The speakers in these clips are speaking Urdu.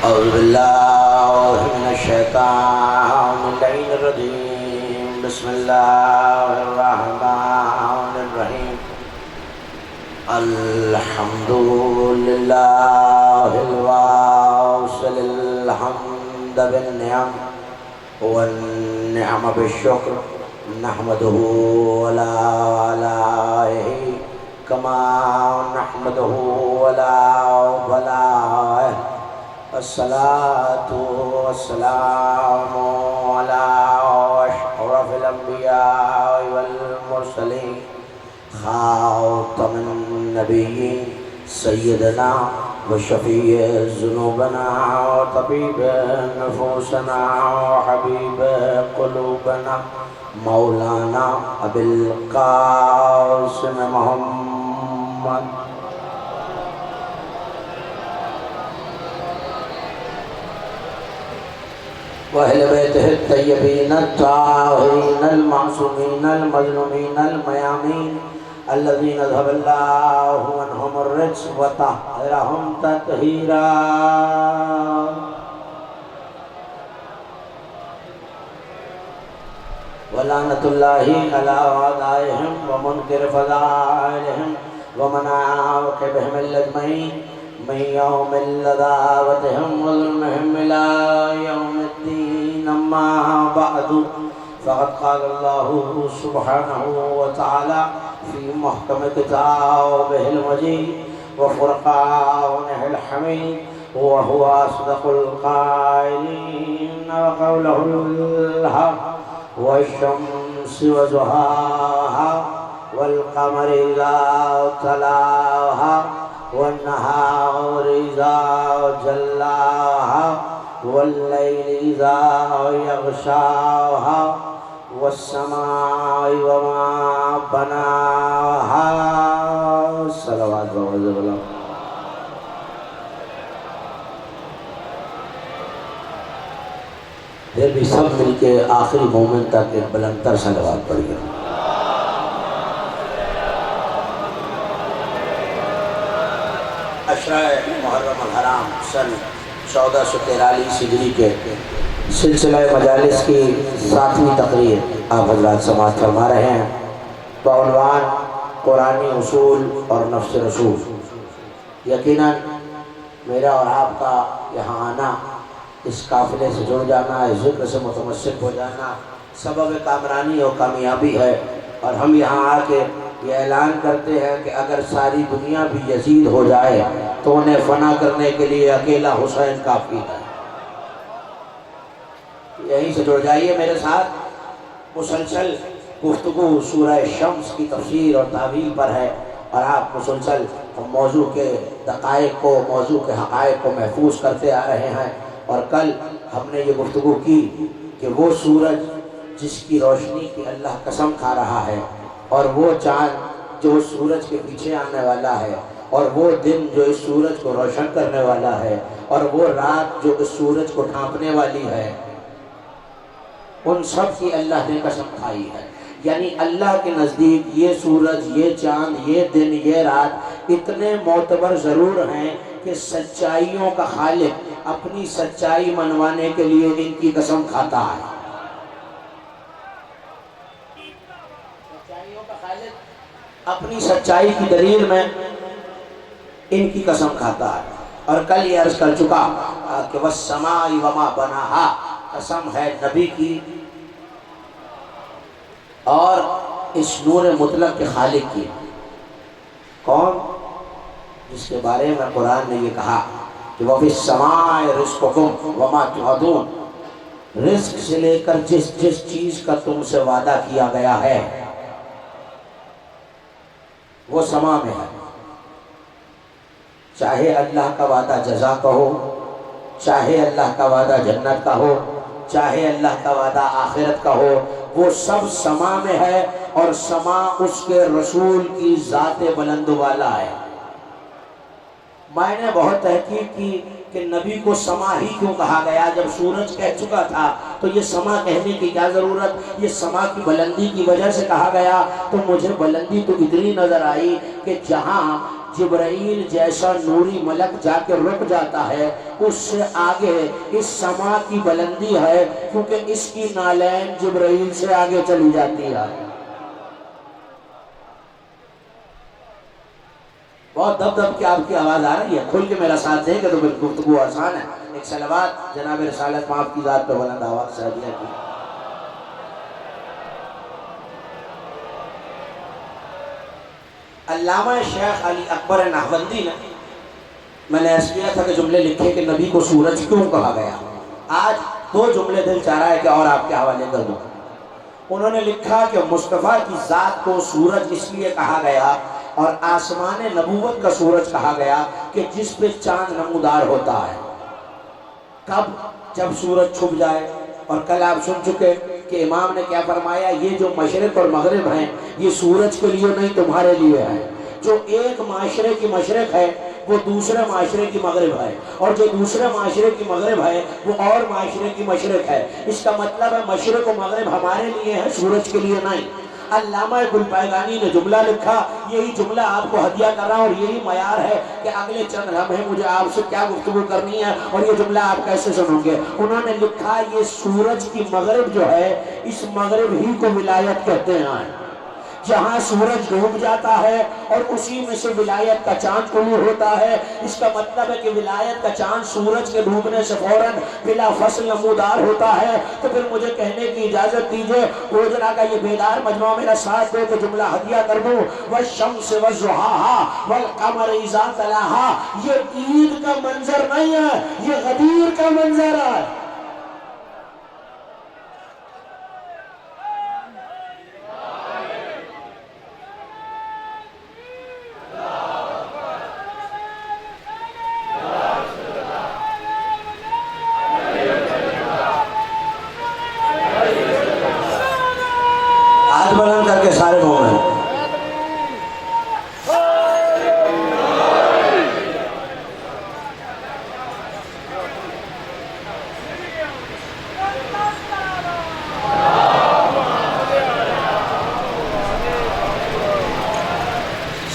أعوذ بالله من الشيطان اللعين الرجيم بسم الله الرحمن الرحيم الحمد لله الواصل الحمد بالنعم والنعم بالشكر نحمده ولا آلائه كما نحمده ولا بلائه الصلاة والسلام على أشرف الأنبياء والمرسلين خاتم النبيين سيدنا وشفيع ذنوبنا وطبيب نفوسنا وحبيب قلوبنا مولانا أبي القاسم محمد وأهل بيته الطيبين الطاهرين المعصومين المظلومين الميامين الذين ذهب الله عنهم الرجس وطهرهم تطهيرا ولعنة الله على أعدائهم ومنكر فضائلهم ومن عاقبهم الأجمعين من يوم لدعوتهم وظلمهم إلى يوم الدين أما بعد فقد قال الله سبحانه وتعالى في محكم كتابه المجيد وفرقانه الحميد وهو أصدق القائلين وقوله الحق والشمس وضحاها والقمر إذا تلاها والنهار إذا جلاها والليل إذا يغشاها والسماء وما بناها صلوات الله پھر بھی سب مل کے آخری مومن تک ایک بلندتر صلوات پڑھیے عشرہ محرم الحرام سن 1443 ہجری کے سلسلہ مجالس کی 7ویں تقریر آپ حضرات سماعت فرما رہے ہیں بعنوان قرآنی اصول اور نفس رسول یقیناً میرا اور آپ کا یہاں آنا اس قافلے سے جڑ جانا اس ذکر سے متمسک ہو جانا سبب کامرانی اور کامیابی ہے اور ہم یہاں آ کے یہ اعلان کرتے ہیں کہ اگر ساری دنیا بھی یزید ہو جائے تو انہیں فنا کرنے کے لیے اکیلا حسین کافی ہے یہیں سے جڑ جائیے میرے ساتھ مسلسل گفتگو سورہ شمس کی تفسیر اور تعویل پر ہے اور آپ مسلسل موضوع کے دقائق کو موضوع کے حقائق کو محفوظ کرتے آ رہے ہیں اور کل ہم نے یہ گفتگو کی کہ وہ سورج جس کی روشنی کی اللہ قسم کھا رہا ہے اور وہ چاند جو سورج کے پیچھے آنے والا ہے اور وہ دن جو اس سورج کو روشن کرنے والا ہے اور وہ رات جو اس سورج کو ڈھانپنے والی ہے ان سب کی اللہ نے قسم کھائی ہے یعنی اللہ کے نزدیک یہ سورج یہ چاند یہ دن یہ رات اتنے معتبر ضرور ہیں کہ سچائیوں کا خالق اپنی سچائی منوانے کے لیے ان کی قسم کھاتا ہے سچائیوں کا خالق اپنی سچائی کی دلیل میں ان کی قسم کھاتا ہے اور کل یہ عرض کر چکا کہ وَالسَّمَاءِ وَمَا بَنَاهَا قسم ہے نبی کی اور اس نور مطلق کے خالق کی کون جس کے بارے میں قرآن نے یہ کہا کہ وَفِي السَّمَاءِ رِزْقُكُمْ وَمَا تُوعَدُونَ رزق سے لے کر جس چیز کا تم سے وعدہ کیا گیا ہے وہ سما میں ہے چاہے اللہ کا وعدہ جزا کا ہو چاہے اللہ کا وعدہ جنت کا ہو چاہے اللہ کا وعدہ آخرت کا ہو وہ سب سما میں ہے اور سما اس کے رسول کی ذات بلند والا ہے میں نے بہت تحقیق کی کہ نبی کو سما ہی کیوں کہا گیا، جب سورج کہہ چکا تھا تو یہ سما کہنے کی کیا ضرورت، یہ سما کی بلندی کی وجہ سے کہا گیا۔ تو مجھے بلندی تو اتنی نظر آئی کہ جہاں جبرائیل جیسا نوری ملک جا کے رک جاتا ہے، اس سے آگے اس سما کی بلندی ہے، کیونکہ اس کی نالین جبرائیل سے آگے چلی جاتی ہے۔ بہت دب دب کے آپ کی آواز آ رہی ہے، کھل کے میرا ساتھ دیں گے تو میری گفتگو آسان ہے۔ ایک صلوات جناب رسالت مآب کی ذات پہ بلند آواز سے ہدیہ کی۔ علامہ شیخ علی اکبر نہوندی نے، میں نے عرض کیا تھا کہ جملے لکھے کہ نبی کو سورج کیوں کہا گیا، آج دو جملے دل چاہ رہا ہے کہ اور آپ کے حوالے کر دوں۔ انہوں نے لکھا کہ مصطفیٰ کی ذات کو سورج اس لیے کہا گیا اور آسمان نبوت کا سورج کہا گیا کہ جس پہ چاند نمودار ہوتا ہے۔ کب؟ جب سورج چھپ جائے۔ اور کل آپ سن چکے کہ امام نے کیا فرمایا، یہ جو مشرق اور مغرب ہیں یہ سورج کے لیے نہیں تمہارے لیے ہے۔ جو ایک معاشرے کی مشرق ہے وہ دوسرے معاشرے کی مغرب ہے، اور جو دوسرے معاشرے کی مغرب ہے وہ اور معاشرے کی مشرق ہے۔ اس کا مطلب ہے مشرق و مغرب ہمارے لیے ہے، سورج کے لیے نہیں۔ علامہ گلپائگانی نے جملہ لکھا، یہی جملہ آپ کو ہدیہ کر رہا ہوں، اور یہی معیار ہے کہ اگلے چند لمحے مجھے آپ سے کیا گفتگو کرنی ہے اور یہ جملہ آپ کیسے سنوں گے۔ انہوں نے لکھا یہ سورج کی مغرب جو ہے، اس مغرب ہی کو ولایت کہتے ہیں، جہاں سورج ڈوب جاتا ہے اور اسی میں سے ولایت کا چاند طلوع ہوتا ہے۔ اس کا مطلب ہے کہ ولایت کا چاند سورج کے ڈوبنے سے فوراً بلا فصل نمودار ہوتا ہے۔ تو پھر مجھے کہنے کی اجازت دیجئے، روزنہ کا یہ بیدار مجمع میرا ساتھ دے تو جملہ ہدیہ کر دوں، وَالشَّمْسِ وَالضُّحَاهَا وَالْقَمَرِ إِذَا تَلَاهَا۔ یہ عید کا منظر نہیں ہے، یہ غدیر کا منظر ہے۔ ہاتھ بلند کر کے سارے مومن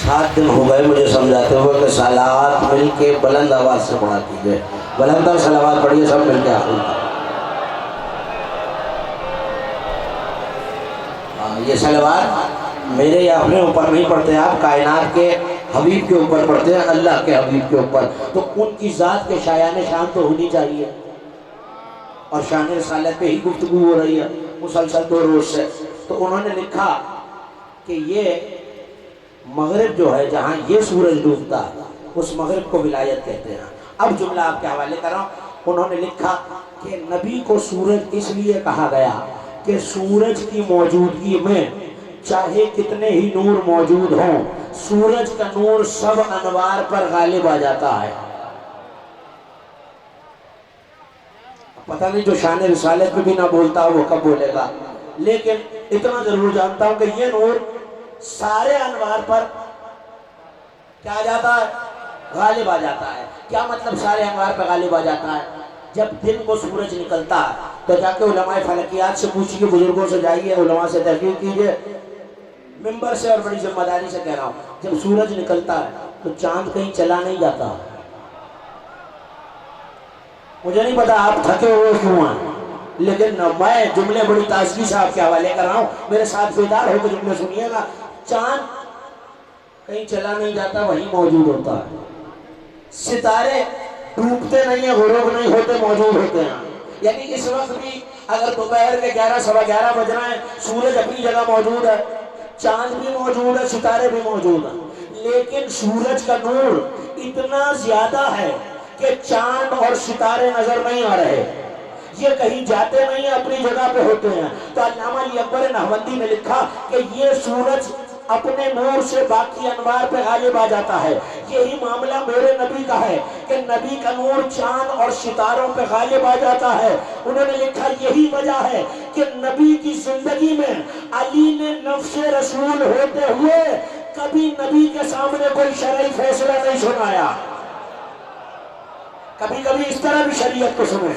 سات دن ہو گئے مجھے سمجھاتے ہوئے کہ صلوات مل کے بلند آواز سے پڑھا دیجئے، بلند تر صلوات پڑھیے سب مل کے آخر تک۔ یہ صلوات میرے یا اپنے اوپر نہیں پڑھتے، آپ کائنات کے حبیب کے اوپر پڑھتے ہیں، اللہ کے حبیب کے اوپر۔ تو ان کی ذات کے شایان شان تو ہونی چاہیے، اور شان رسالت پہ ہی گفتگو ہو رہی ہے مسلسل 2 روز سے۔ تو انہوں نے لکھا کہ یہ مغرب جو ہے جہاں یہ سورج ڈوبتا ہے اس مغرب کو ولایت کہتے ہیں۔ اب جملہ آپ کے حوالے کر رہا ہوں۔ انہوں نے لکھا کہ نبی کو سورج اس لیے کہا گیا کہ سورج کی موجودگی میں چاہے کتنے ہی نور موجود ہوں، سورج کا نور سب انوار پر غالب آ جاتا ہے۔ پتہ نہیں جو شان رسالت میں بھی نہ بولتا وہ کب بولے گا، لیکن اتنا ضرور جانتا ہوں کہ یہ نور سارے انوار پر کیا آ جاتا ہے، غالب آ جاتا ہے۔ کیا مطلب سارے انوار پر غالب آ جاتا ہے؟ جب دن کو سورج نکلتا ہے تو جا کے علماء فلکیات سے پوچھیے، بزرگوں سے جائیے، علماء سے تحقیق کیجئے، ممبر سے اور بڑی ذمہ داری سے کہہ رہا ہوں، جب سورج نکلتا ہے تو چاند کہیں چلا نہیں جاتا۔ مجھے نہیں پتا آپ تھکے ہوئے کیوں ہیں، لیکن میں جملے بڑی تازگی سے آپ کے حوالے کر رہا ہوں، میرے ساتھ بیدار ہو کے جملے سنیے گا۔ چاند کہیں چلا نہیں جاتا، وہیں موجود ہوتا ہے۔ ستارے ڈوبتے نہیں ہیں، غروب نہیں ہوتے، موجود ہوتے ہیں۔ یعنی اس وقت بھی اگر دوپہر کے 11 سوا 11 بج رہے ہیں، سورج اپنی جگہ موجود ہے، چاند بھی موجود ہے، ستارے بھی موجود ہیں، لیکن سورج کا نور اتنا زیادہ ہے کہ چاند اور ستارے نظر نہیں آ رہے، یہ کہیں جاتے نہیں ہیں، اپنی جگہ پہ ہوتے ہیں۔ تو علامہ علی اکبر نہوندی نے لکھا کہ یہ سورج اپنے نور سے باقی انوار پہ غالب آ جاتا ہے۔ یہی معاملہ میرے نبی کا ہے کہ نبی کا نور چاند اور ستاروں پہ غالب آ جاتا ہے۔ انہوں نے لکھا یہی وجہ ہے کہ نبی کی زندگی میں علی نے نفس رسول ہوتے ہوئے کبھی نبی کے سامنے کوئی شرعی فیصلہ نہیں سنایا۔ کبھی کبھی اس طرح بھی شریعت کو سنیں.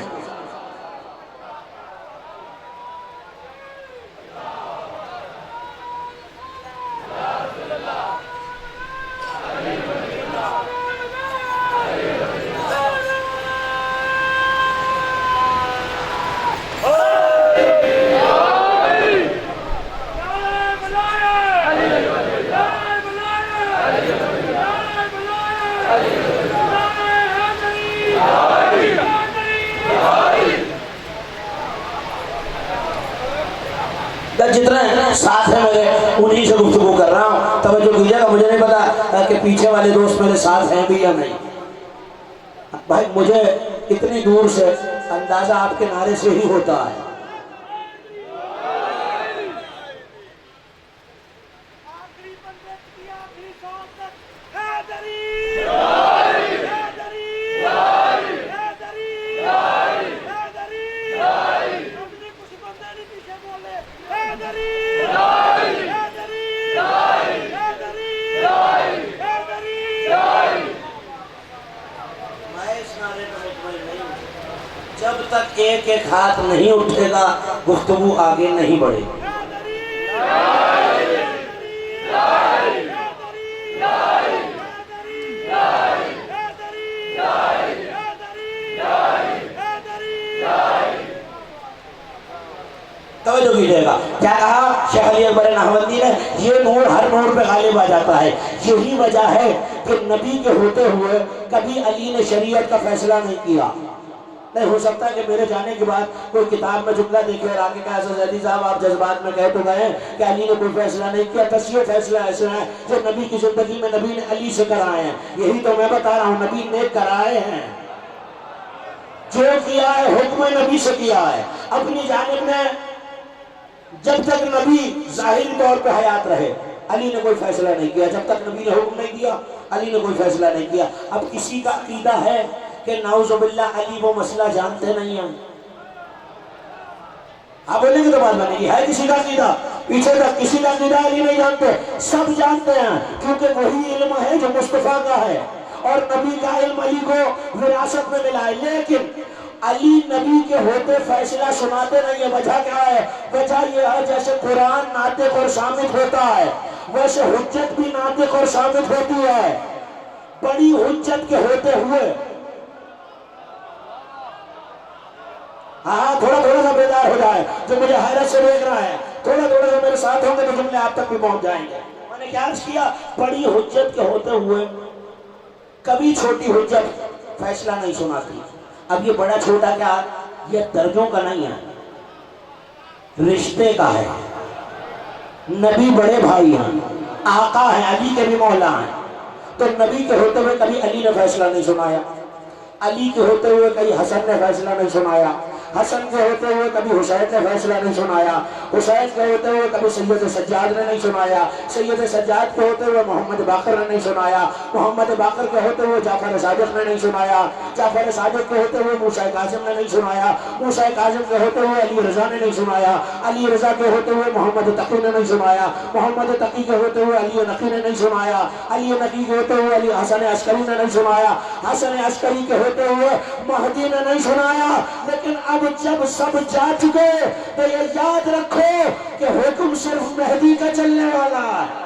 جتنے ساتھ ہیں میرے انہی سے گفتگو کر رہا ہوں. توجہ کیجیے گا. مجھے نہیں پتا کہ پیچھے والے دوست میرے ساتھ ہیں بھی یا نہیں. بھائی مجھے اتنی دور سے اندازہ آپ کے نعرے سے ہی ہوتا ہے. جب تک ایک ایک ہاتھ نہیں اٹھے گا گفتگو آگے نہیں بڑھے گی. توجہ کیجیے گا. کیا کہا شیخ علی اکبر نہاوندی نے؟ یہ نور ہر نور پہ غالب آ جاتا ہے. یہی وجہ ہے کہ نبی کے ہوتے ہوئے کبھی علی نے شریعت کا فیصلہ نہیں کیا. نہیں ہو سکتا کہ میرے جانے کے بعد کوئی کتاب میں جملہ دیکھے اور آگے کہا زیدی صاحب آپ جذبات میں کہہ تو گئے کہ علی نے کوئی فیصلہ نہیں کیا. بس یہ فیصلہ ایسے ہیں جو نبی کی زندگی میں نبی نے علی سے کرائے ہیں. یہی تو میں بتا رہا ہوں نبی نے کرائے ہیں. جو کیا ہے حکم نبی سے کیا ہے. اپنی جانب میں جب تک نبی ظاہری طور پہ حیات رہے علی نے کوئی فیصلہ نہیں کیا. جب تک نبی نے حکم نہیں دیا علی نے کوئی فیصلہ نہیں کیا. اب کسی کا عقیدہ ہے کہ نعوذ باللہ علی وہ مسئلہ جانتے نہیں ہیں. آپ بولیں گے تو بات بنے گی. ہے کسی کا عقیدہ پیچھے تک کسی کا عقیدہ علی نہیں جانتے؟ سب جانتے ہیں کیونکہ وہی علم ہے جو مصطفیٰ کا ہے اور نبی کا علم علی کو وراثت میں ملا ہے. لیکن علی نبی کے ہوتے فیصلہ سناتے نہیں ہیں. وجہ کیا ہے؟ وجہ یہ ہے جیسے قرآن ناطق اور صامت ہوتا ہے ویسے حجت بھی ناطق اور صامت ہوتی ہے. بڑی حجت کے ہوتے ہوئے ہاں تھوڑا تھوڑا سا بیدار ہو جائے جو مجھے حیرت سے دیکھ رہا ہے. تھوڑا تھوڑا سا میرے ساتھ ہوں گے تو جملے آپ تک بھی پہنچ جائیں گے. میں نے کیا عرض کیا؟ بڑی حجت کے ہوتے ہوئے کبھی چھوٹی حجت فیصلہ نہیں سناتی. اب یہ بڑا چھوٹا کیا یہ درجوں کا نہیں ہے رشتے کا ہے. نبی بڑے بھائی ہیں آقا ہیں علی کے بھی مولا ہیں. تو نبی کے ہوتے ہوئے کبھی علی نے فیصلہ نہیں سنایا. علی کے ہوتے ہوئے کبھی حسن نے فیصلہ نہیں سنایا. حسن کے ہوتے ہوئے کبھی حسین نے فیصلہ نہیں سنایا. حسین کے ہوتے ہوئے کبھی سید سجاد نے نہیں سنایا. سید سجاد کے ہوتے ہوئے محمد باقر نے نہیں سنایا. محمد باقر کے ہوتے ہوئے جعفر صادق نے نہیں سنایا. جعفر صادق کے ہوتے ہوئے موسیٰ کاظم نے نہیں سنایا. موسیٰ کاظم کے ہوتے ہوئے علی رضا نے نہیں سنایا. علی رضا کے ہوتے ہوئے محمد تقی نے نہیں سنایا. محمد تقی کے ہوتے ہوئے علی نقی نے نہیں سنایا. علی نقی کے ہوتے ہوئے علی حسن عسکری نے نہیں سنایا. حسن عسکری کے ہوتے ہوئے مہدی نے نہیں سنایا. لیکن اب جب سب جا چکے تو یہ یاد رکھو کہ حکم صرف مہدی کا چلنے والا ہے.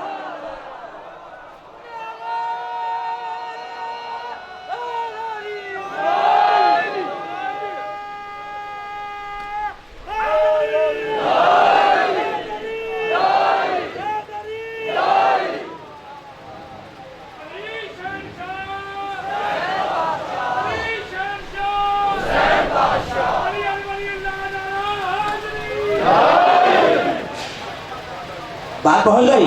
بات پہنچ گئی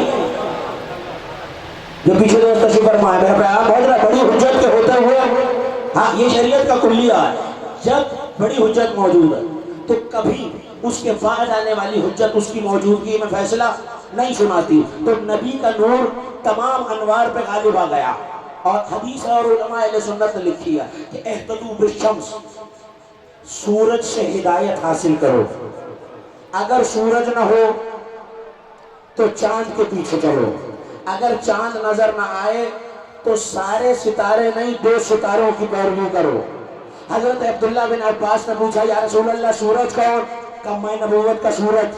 جو پیچھے دوست تشریف فرمائے میرا پیغام پہنچ رہا ہے. بڑی حجت کے ہوتے ہوئے ہاں یہ شریعت کا کلیہ ہے. جب بڑی حجت موجود ہے تو کبھی اس کے بعد آنے والی حجت اس کی موجودگی میں فیصلہ نہیں سناتی. تو نبی کا نور تمام انوار پہ غالب آ گیا. اور حدیث اور علماء اہل سنت نے لکھی ہے کہ اہتدوا بالشمس سورج سے ہدایت حاصل کرو. اگر سورج نہ ہو تو چاند کے پیچھے چلو. اگر چاند نظر نہ آئے تو سارے ستارے نہیں 2 ستاروں کی پیروی کرو. حضرت عبداللہ بن عباس نے پوچھا یا رسول اللہ سورج کون؟ کہ میں نبوت کا سورج.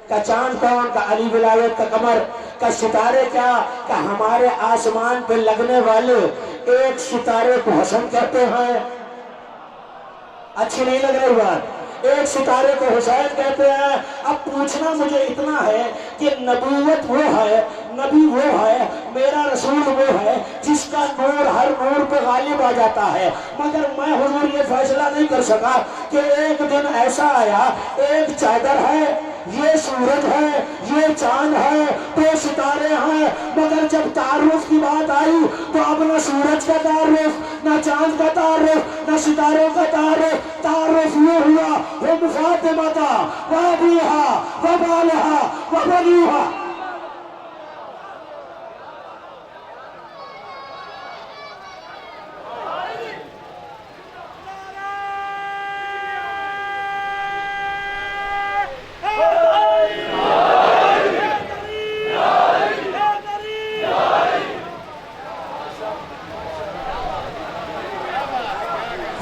کا چاند کون؟ کا علی ولایت کا قمر. کا ستارے کیا؟ کہ ہمارے آسمان پہ لگنے والے ایک ستارے کو حسن کہتے ہیں. اچھی نہیں لگ رہی بات؟ ایک ستارے کو حسین کہتے ہیں. اب پوچھنا مجھے اتنا ہے کہ نبوت وہ ہے، نبی وہ ہے، میرا رسول وہ ہے جس کا نور ہر نور پہ غالب آ جاتا ہے. مگر میں حضور یہ فیصلہ نہیں کر سکا کہ ایک دن ایسا آیا، ایک چادر ہے، یہ سورج ہے، یہ چاند ہے، دو ستارے ہیں، مگر جب تعارف کی بات آئی تو اب نہ سورج کا تعارف، نہ چاند کا تعارف، نہ ستاروں کا تعارف. تعارف یہ ہوا ہم فاطمہ و ابیہا و بالہا و بنیہا.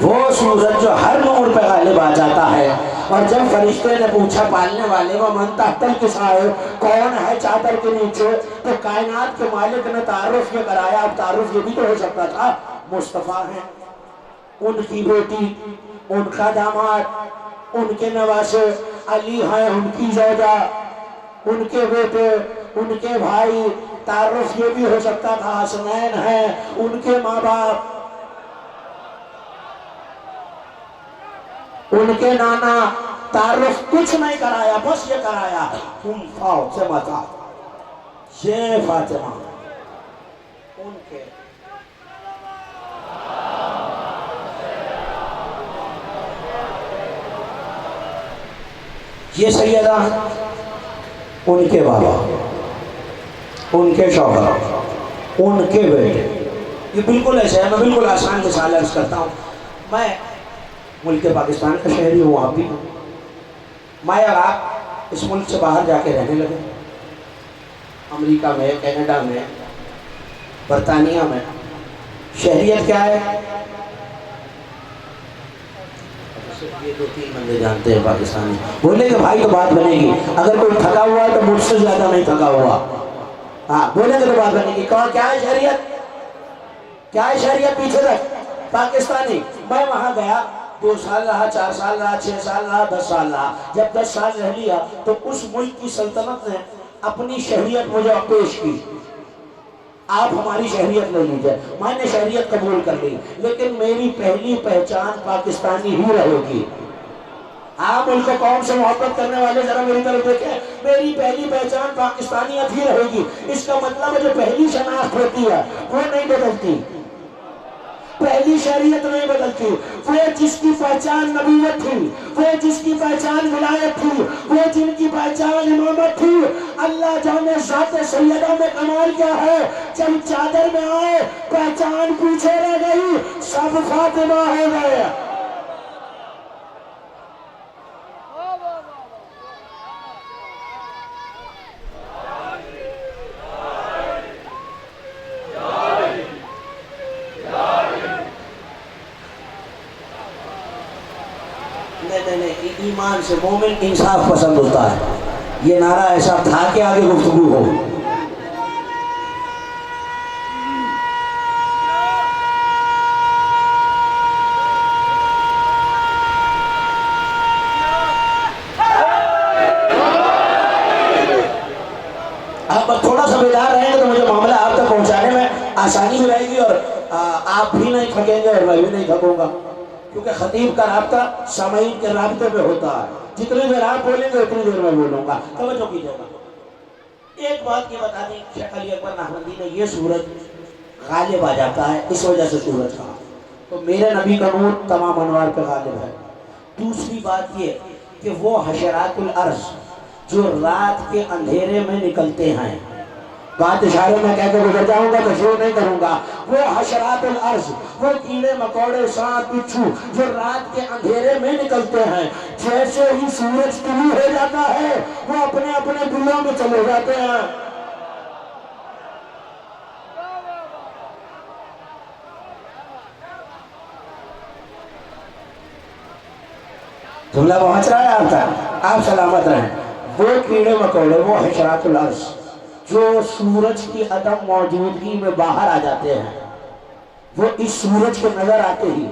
وہ سورج جو ہر نور پہ غالب آ جاتا ہے. اور جب فرشتے نے پوچھا پالنے والے وہ من تحت الکساء کون ہے چادر کے نیچے، تو کائنات کے مالک نے تعارف یہ کرایا. اب تعارف یہ بھی تو ہو سکتا تھا مصطفیٰ ہیں، ان کی بیٹی، ان کا داماد، ان کے نواسے، علی ہیں ان کی زوجہ، ان کے بیٹے، ان کے بھائی. تعارف یہ بھی ہو سکتا تھا حسنین ہیں، ان کے ماں باپ، ان کے نانا. تعارف کچھ نہیں کرایا، بس یہ کرایا تم فاطمہ تھا، یہ فاطمہ ان کے. یہ سیدہ ان کے بابا، ان کے شوہر، ان کے بیٹے. یہ بالکل ایسے ہے. میں بالکل آسان مثال عرض کرتا ہوں. میں ملک پاکستان کا شہری ہوں، آپ بھی ہوں. میں اور آپ اس ملک سے باہر جا کے رہنے لگے، امریکہ میں، کینیڈا میں، برطانیہ میں. شہریت کیا ہے؟ یہ دو تین بندے جانتے ہیں پاکستانی. بولے کہ بھائی تو بات بنے گی. اگر کوئی تھکا ہوا ہے تو مجھ سے زیادہ نہیں تھکا ہوا. ہاں بولے کہ تو بات بنے گی. کیا ہے شہریت؟ کیا ہے شہریت؟ پیچھے تک پاکستانی. میں وہاں گیا، 2 سال رہا، 4 سال رہا، 6 سال رہا، 10 سال رہا. جب 10 سال رہ لیا تو اس ملک کی سلطنت نے اپنی شہریت مجھے پیش کی. آپ ہماری شہریت لے لیجئے. میں نے شہریت قبول کر لی، لیکن میری پہلی پہچان پاکستانی ہی رہے گی. آپ ملک کو قوم سے محبت کرنے والے ذرا میری طرف دیکھیں. میری پہلی پہچان پاکستانیت ہی رہے گی. اس کا مطلب ہے جو پہلی شناخت ہوتی ہے وہ نہیں بدلتی، پہلی شریعت نہیں بدلتی. وہ جس کی پہچان نبوت تھی، وہ جس کی پہچان ولایت تھی، وہ جن کی پہچان امامت تھی. اللہ جانے ذات سیدہ میں کمال کیا ہے. جب چادر میں آئے پہچان پیچھے رہ گئی، سب فاطمہ ہو گئے. نہیں، ایمان سے مومن انصاف پسند ہوتا ہے. یہ نعرہ ایسا تھا کہ آگے گفتگو ہو. آپ تھوڑا سا بیدار رہیں گے تو مجھے معاملہ آپ تک پہنچانے میں آسانی بھی رہے گی، اور آپ بھی نہیں تھکیں گے اور میں بھی نہیں تھکوں گا. کیونکہ خطیب کا رابطہ سامعین کے رابطے پہ ہوتا ہے. جتنی دیر آپ بولیں گے اتنی دیر میں بولوں گا. توجہ کیجیے گا. ایک بات یہ بتا دیں، شیخ علی اکبر نحمدی نے یہ سورج غالب آ جاتا ہے، اس وجہ سے سورج کہا. تو میرے نبی کا نور تمام انوار پہ غالب ہے. دوسری بات یہ کہ وہ حشرات الارض جو رات کے اندھیرے میں نکلتے ہیں، بات اشارے میں کہہ کے گزر جاؤں گا تو شروع نہیں کروں گا. وہ حشرات الارض، وہ کیڑے مکوڑے، سانپ بچھو جو رات کے اندھیرے میں نکلتے ہیں، جیسے ہی سورج طلوع ہو جاتا ہے وہ اپنے اپنے دلوں میں چلے جاتے ہیں. جملہ پہنچ رہا ہے آپ تک؟ آپ سلامت رہیں۔ وہ کیڑے مکوڑے، وہ حشرات الارض جو سورج کی عدم موجودگی میں باہر آ جاتے ہیں، وہ اس سورج کو نظر آتے ہی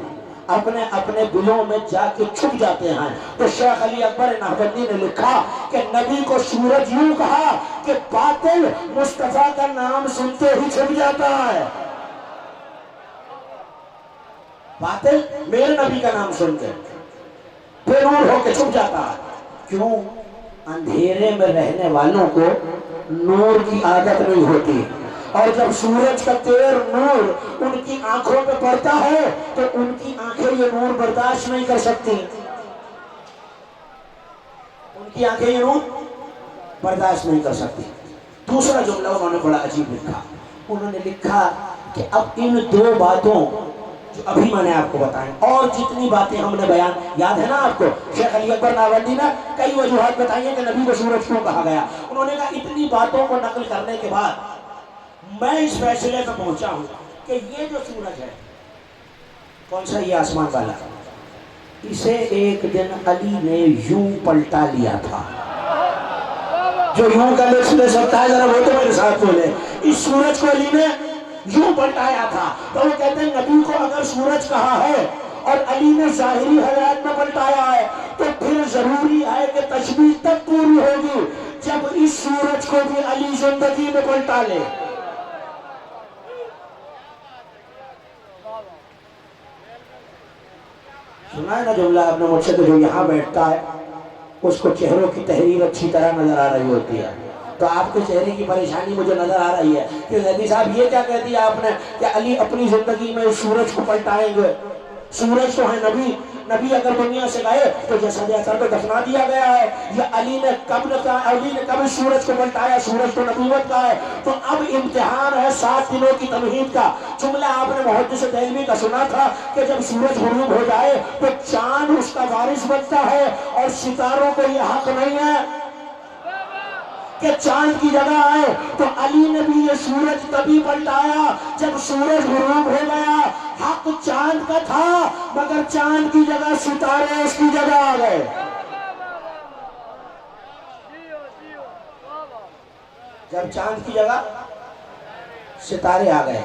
اپنے اپنے دلوں میں جا کے چھپ جاتے ہیں۔ تو شیخ علی اکبر نہبندی نے لکھا کہ نبی کو سورج یوں کہا کہ باطل مصطفیٰ کا نام سنتے ہی چھپ جاتا ہے۔ باطل میرے نبی کا نام سنتے بے نور ہو کے چھپ جاتا ہے۔ کیوں؟ اندھیرے میں رہنے والوں کو نور کی عادت نہیں ہوتی، اور جب سورج کا تیر نور ان کی آنکھوں پہ پڑتا ہے تو ان کی آنکھیں یہ نور برداشت نہیں کر سکتی، ان کی آنکھیں یہ نور برداشت نہیں کر سکتی۔ دوسرا جملہ انہوں نے بڑا عجیب لکھا، انہوں نے لکھا کہ اب ان دو باتوں جو ابھی میں نے آپ کو بتائیں اور جتنی باتیں ہم نے بیان، یاد ہے نا آپ کو شیخ علی اکبر نہبندی نے کئی وجوہات بتائی ہیں کہ نبی کو سورج کیوں کہا گیا۔ انہوں نے کہا اتنی باتوں کو نقل کرنے کے بعد میں اس فیصلے پہ پہنچا ہوں کہ یہ جو سورج ہے، کون سا یہ آسمان والا، اسے ایک دن علی نے یوں پلٹا لیا تھا۔ جو یوں کا لے سکتا ہے ذرا وہ تو میرے ساتھ بولے، اس سورج کو علی نے یوں پلٹایا تھا۔ تو وہ کہتے ہیں نبی کو اگر سورج کہا ہے اور علی نے ظاہری حالات میں پلٹایا ہے تو پھر ضروری ہے کہ تشبیہ تب پوری ہوگی جب اس سورج کو بھی علی زندگی میں پلٹا لے۔ سنا ہے نا جملہ آپ نے مجھ سے، کہ جو یہاں بیٹھتا ہے اس کو چہروں کی تحریر اچھی طرح نظر آ رہی ہوتی ہے، تو آپ کے چہرے کی پریشانی مجھے نظر آ رہی ہے کہ زیدی صاحب یہ کیا کہہ دیا آپ نے کہ علی اپنی زندگی میں سورج کو پلٹائیں گے؟ سورج تو ہے نبی، نبی اگر دنیا سے گئے تو جسد اثر پہ دفنا دیا گیا ہے، یہ علی نے کب سورج کو پلٹایا؟ سورج تو نبوت کا ہے۔ تو اب امتحان ہے 7 دنوں کی تمہید کا۔ جملہ آپ نے محدث دہلوی کا سنا تھا کہ جب سورج غروب ہو جائے تو چاند اس کا وارث بنتا ہے، اور ستاروں کو یہ حق نہیں ہے کہ چاند کی جگہ آئے۔ تو علی نے بھی یہ سورج تبھی پلٹایا جب سورج غروب ہو گیا۔ حق چاند کا تھا مگر چاند کی جگہ ستارے اس کی جگہ آ گئے۔ جب چاند کی جگہ ستارے آ گئے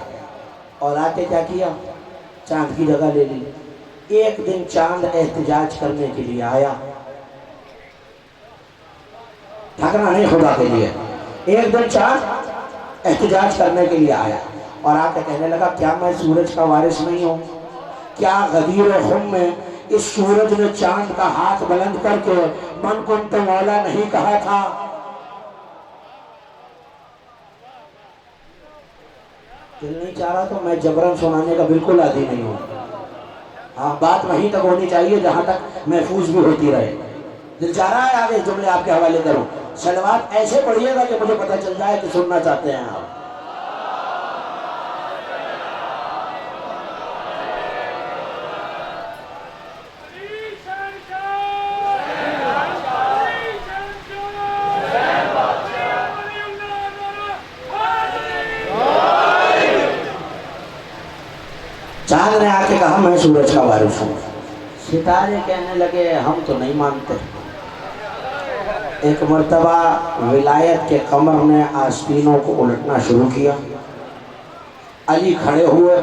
اور آتے کیا کیا؟ چاند کی جگہ لے لی۔ ایک دن چاند احتجاج کرنے کے لیے آیا، تھکنا نہیں خدا کے لیے، ایک دن چاند احتجاج کرنے کے لیے آیا اور آ کے کہنے لگا کیا میں سورج کا وارث نہیں ہوں؟ کیا غدیر خم میں اس سورج نے چاند کا ہاتھ بلند کر کے من کنت مولا نہیں کہا تھا؟ دل نہیں چاہ رہا تو میں جبرن سنانے کا بالکل عادی نہیں ہوں۔ ہاں، بات وہیں تک ہونی چاہیے جہاں تک محفوظ بھی ہوتی رہے۔ دل چاہ رہا ہے آگے جملے آپ کے حوالے کروں، صلوات ایسے پڑھیے گا کہ مجھے پتہ چل جائے کہ سننا چاہتے ہیں آپ۔ چاند نے آ کے کہا میں سورج کا وارث ہوں۔ ستارے کہنے لگے ہم تو نہیں مانتے۔ ایک مرتبہ ولایت کے قمر نے آستینوں کو الٹنا شروع کیا۔ علی کھڑے ہوئے،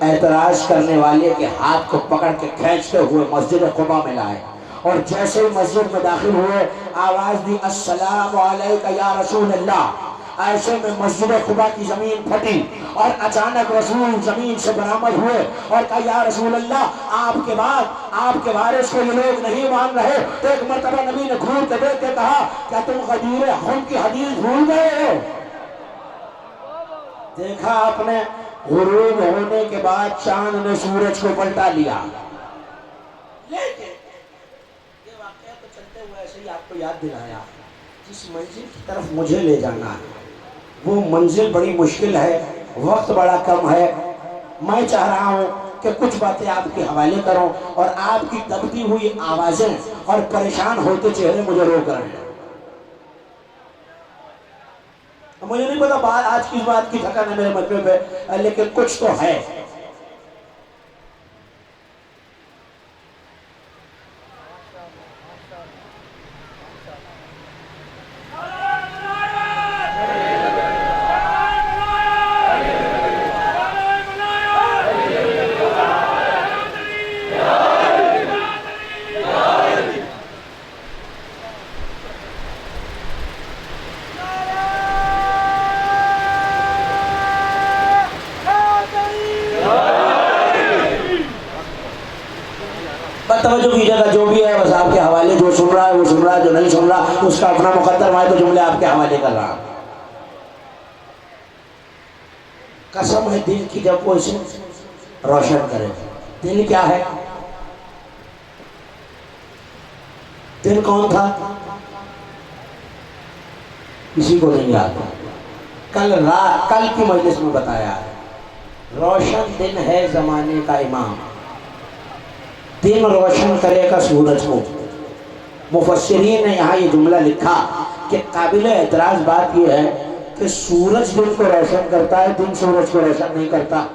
اعتراض کرنے والے کے ہاتھ کو پکڑ کے کھینچتے ہوئے مسجد قباء میں لائے، اور جیسے ہی مسجد میں داخل ہوئے آواز دی السلام علیکہ یا رسول اللہ۔ ایسے میں مسجد قباء کی زمین پھٹی اور اچانک رسول زمین سے برآمد ہوئے اور کہا یا رسول اللہ، آپ کے بعد آپ کے وارث کو یہ لوگ نہیں مان رہے۔ تو ایک مرتبہ نبی نے گھور کے دیکھ کے کہا کیا تم غدیر خم کی حدیث بھول گئے ہو؟ دیکھا آپ نے، غروب ہونے کے بعد چاند نے سورج کو پلٹا لیا۔ لیکن یہ واقعہ تو چلتے ہوئے ایسے ہی آپ کو یاد دلایا، جس منزل کی طرف مجھے لے جانا ہے وہ منزل بڑی مشکل ہے، وقت بڑا کم ہے۔ میں چاہ رہا ہوں کہ کچھ باتیں آپ کے حوالے کروں، اور آپ کی دبتی ہوئی آوازیں اور پریشان ہوتے چہرے مجھے روک رہے ہیں۔ مجھے نہیں پتا بات آج کس بات کی تھکن ہے میرے مجمع پہ، لیکن کچھ تو ہے۔ توجہ کیجیے گا، جو بھی ہے بس آپ کے حوالے، جو سن رہا ہے وہ سن رہا ہے، جو نہیں سن رہا اس کا اپنا مقدر میں تو جملے آپ کے حوالے کر رہا ہوں۔ قسم ہے دل کی جب وہ اسے روشن کرے۔ دل کیا ہے؟ دل کون تھا؟ کسی کو نہیں یاد۔ کل کی مجلس میں بتایا ہے، روشن دن ہے زمانے کا امام، دن روشن کرے گا سورج کو۔ مفسرین نے یہاں یہ جملہ لکھا کہ قابل اعتراض بات یہ ہے کہ سورج دن کو روشن کرتا ہے، دن سورج کو روشن نہیں کرتا،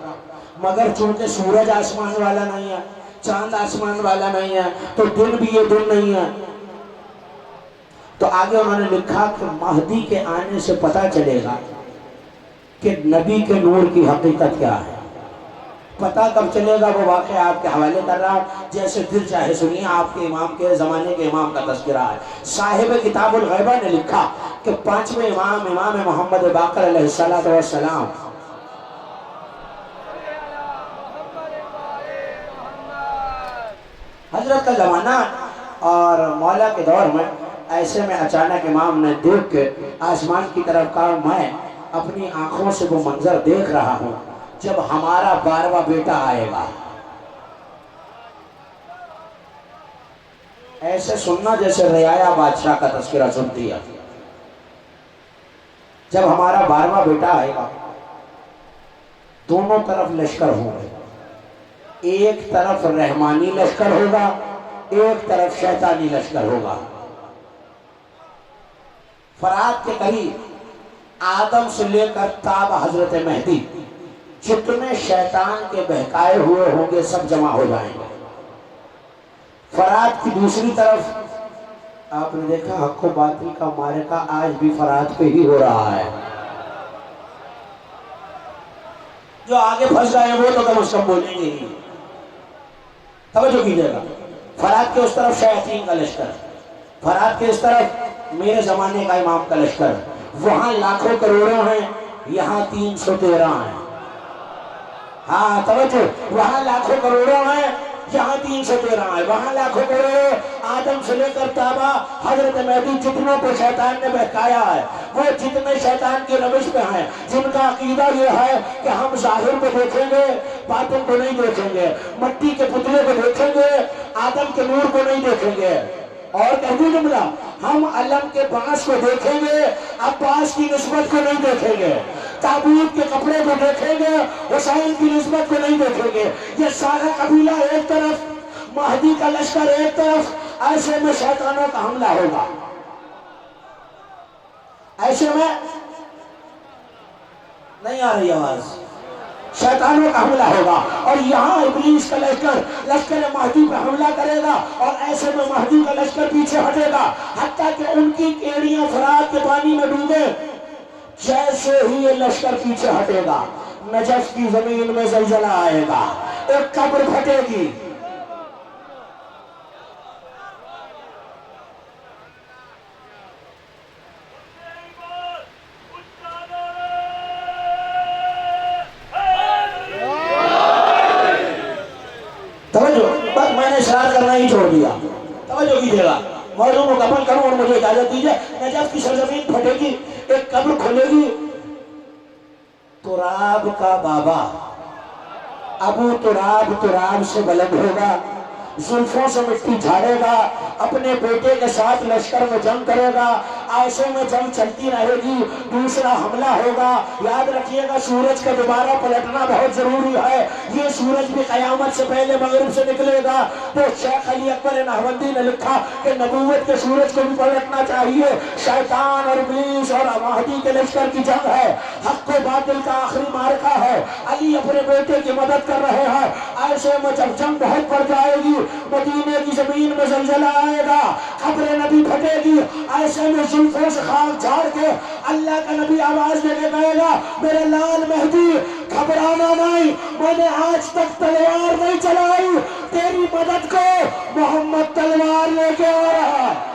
مگر چونکہ سورج آسمان والا نہیں ہے، چاند آسمان والا نہیں ہے، تو دن بھی یہ دن نہیں ہے۔ تو آگے انہوں نے لکھا کہ مہدی کے آنے سے پتہ چلے گا کہ نبی کے نور کی حقیقت کیا ہے۔ پتہ کب چلے گا وہ واقعہ آپ کے حوالے کر رہا ہوں، جیسے دل چاہے سنیے۔ آپ کے امام کے زمانے کے امام کا تذکرہ ہے۔ صاحب کتاب الغیبہ نے لکھا کہ پانچویں امام، امام محمد باقر علیہ السلام، حضرت کا زمانہ اور مولا کے دور میں ایسے میں اچانک امام نے دیکھ کے آسمان کی طرف کہا، میں اپنی آنکھوں سے وہ منظر دیکھ رہا ہوں جب ہمارا 12واں بیٹا آئے گا۔ ایسے سننا جیسے رعایا بادشاہ کا تذکرہ سنتی ہے۔ جب ہمارا 12واں بیٹا آئے گا، دونوں طرف لشکر ہوں گے، ایک طرف رحمانی لشکر ہوگا، ایک طرف شیطانی لشکر ہوگا۔ فرات کے قریب آدم سے لے کر تاب حضرت مہدی جتنے شیطان کے بہکائے ہوئے ہوں گے سب جمع ہو جائیں گے۔ فرات کی دوسری طرف آپ نے دیکھا حق و باطل کا معرکہ آج بھی فرات پہ ہی ہو رہا ہے۔ جو آگے پھنس گئے وہ تو کم از کم بولیں گے ہی۔ توجہ کیجیے گا، فرات کے اس طرف شیاطین کا لشکر، فرات کے اس طرف میرے زمانے کا امام کا لشکر۔ وہاں لاکھوں کروڑوں ہیں، یہاں 313 ہیں۔ ہاں توجہ، وہاں لاکھوں کروڑوں ہیں، یہاں 313 ہیں۔ وہاں لاکھوں کروڑوں، آدم سے لے کر تابا حضرت مہدی، جتنوں کو شیطان نے بہکایا ہے، وہ جتنے شیطان کی روش پہ ہیں، جن کا عقیدہ یہ ہے کہ ہم ظاہر کو دیکھیں گے، باطن کو نہیں دیکھیں گے، مٹی کے پتلے کو دیکھیں گے، آدم کے نور کو نہیں دیکھیں گے، اور کہتی جملہ، ہم علم کے باس کو دیکھیں گے، عباس کی نسبت کو نہیں دیکھیں گے، تابوت کے کپڑے کو دیکھیں گے، حسین کی نسبت کو نہیں دیکھیں گے۔ یہ سارا قبیلہ ایک طرف، مہدی کا لشکر ایک طرف، ایسے میں شیطانوں کا حملہ ہوگا۔ ایسے میں نہیں آ رہی آواز، شیطانوں کا حملہ ہوگا، اور یہاں ابلیس کا لشکر مہدی پہ حملہ کرے گا، اور ایسے میں مہدی کا لشکر پیچھے ہٹے گا، حتیٰ کہ ان کی ایڑیاں فرات کے پانی میں ڈوبے۔ جیسے ہی یہ لشکر پیچھے ہٹے گا، نجف کی زمین میں زلزلہ آئے گا، ایک قبر پھٹے گی۔ توجہ، بس میں نے اشارہ کرنا ہی چھوڑ دیا، توجہ کیجیے گا، موضوع مکمل کروں اور مجھے اجازت دیجیے۔ نجف کی سرزمین پھٹے گی، ایک قبر کھلے گی، تراب کا بابا ابو تراب تراب سے بلند ہوگا، زلفوں سے مٹی جھاڑے گا، اپنے بیٹے کے ساتھ لشکر میں جنگ کرے گا، ایسے میں جنگ چلتی رہے گی، دوسرا حملہ ہوگا۔ یاد رکھیے گا، سورج کا دوبارہ پلٹنا بہت ضروری ہے، یہ سورج بھی قیامت سے پہلے مغرب سے نکلے گا۔ تو شیخ علی اکبر نہوندی نے لکھا کہ نبوت کے سورج کو بھی پلٹنا چاہیے۔ شیطان اور ابلیس اور مہدی کے لشکر کی جنگ ہے، حق و باطل کا آخری معرکہ ہے، علی اپنے بیٹے کی مدد کر رہے ہیں۔ ایسے میں جب جنگ بہت بڑھ جائے گی، مدینے کی زمین میں زلزلہ آئے گا، قبر نبی پھٹے گی، ایسے میں زلفوں سے خاک جھاڑ کے اللہ کا نبی آواز دے کے کہے گا، میرے لال مہدی گھبرانا نہیں، میں نے آج تک تلوار نہیں چلائی، تیری مدد کو محمد تلوار لے کے آ رہا ہے۔